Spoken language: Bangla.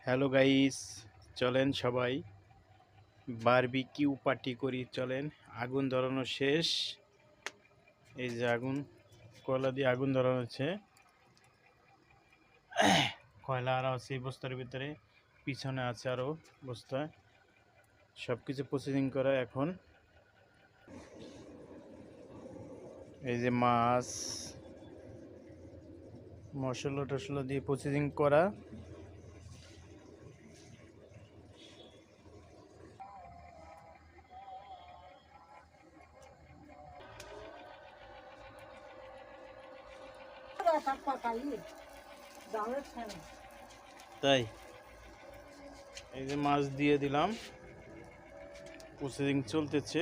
হ্যালো গাইস, চলেন সবাই বারবিকিউ পার্টি করি। চলেন, আগুন ধরানো শেষ। এই যে আগুন, কয়লা দিয়ে আগুন ধরানো হচ্ছে। কয়লা আরও আছে এই বস্তার ভিতরে, পিছনে আছে আরও বস্তা। সব কিছু প্রসেসিং করা এখন। এই যে মাছ, মশলা টশলা দিয়ে প্রসেসিং করা। তাই এই যে মাছ দিয়ে দিলাম, প্রসেসিং চলতেছে।